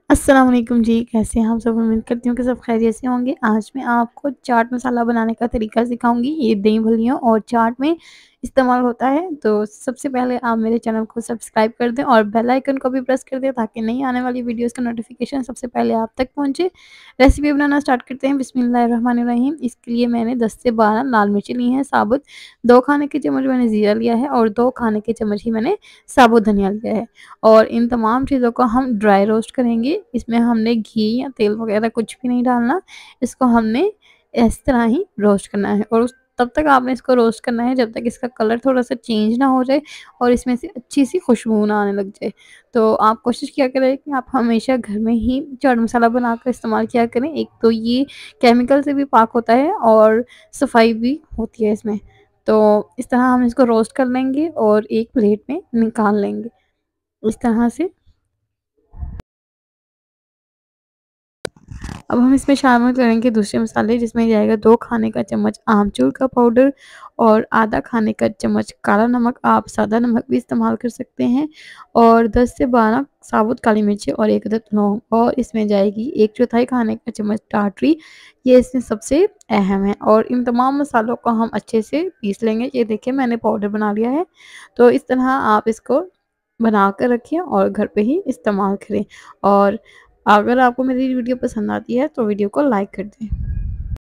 अस्सलाम वालेकुम जी, कैसे हैं आप सब? उम्मीद करती हूँ कि सब खैरियत से होंगे। आज मैं आपको चाट मसाला बनाने का तरीका सिखाऊँगी। ये दही भल्लियों और चाट में इस्तेमाल होता है। तो सबसे पहले आप मेरे चैनल को सब्सक्राइब कर दें और बेल आइकन को भी प्रेस कर दें ताकि नई आने वाली वीडियोज़ का नोटिफिकेशन सबसे पहले आप तक पहुँचे। रेसिपी बनाना स्टार्ट करते हैं। बिस्मिल्लाहिर्रहमानिर्रहीम। इसके लिए मैंने 10 से 12 लाल मिर्ची ली हैं साबुत, 2 खाने के चम्मच मैंने ज़ीरा लिया है और 2 खाने के चम्मच ही मैंने साबुत धनिया लिया है। और इन तमाम चीज़ों को हम ड्राई रोस्ट करेंगे। इसमें हमने घी या तेल वगैरह कुछ भी नहीं डालना। इसको हमने इस तरह ही रोस्ट करना है और उस तब तक आपने इसको रोस्ट करना है जब तक इसका कलर थोड़ा-सा चेंज ना हो जाए और इसमें से अच्छी-सी खुशबू ना आने लग जाए। तो आप कोशिश किया करें कि आप हमेशा घर में ही चाट मसाला बनाकर इस्तेमाल किया करें। एक तो ये केमिकल से भी पाक होता है और सफाई भी होती है इसमें। तो इस तरह हम इसको रोस्ट कर लेंगे और एक प्लेट में निकाल लेंगे। इस तरह से अब हम इसमें शामिल करेंगे दूसरे मसाले जिसमें जाएगा 2 खाने का चम्मच आमचूर का पाउडर और आधा खाने का चम्मच काला नमक, आप सादा नमक भी इस्तेमाल कर सकते हैं और 10 से 12 साबुत काली मिर्ची और 1 अदद लौंग और इसमें जाएगी 1/4 खाने का चम्मच टाटरी। ये इसमें सबसे अहम है और इन तमाम मसालों को हम अच्छे से पीस लेंगे। ये देखिए मैंने पाउडर बना लिया है। तो इस तरह आप इसको बना कर रखिए और घर पे ही इस्तेमाल करें और अगर आपको मेरी वीडियो पसंद आती है तो वीडियो को लाइक कर दें।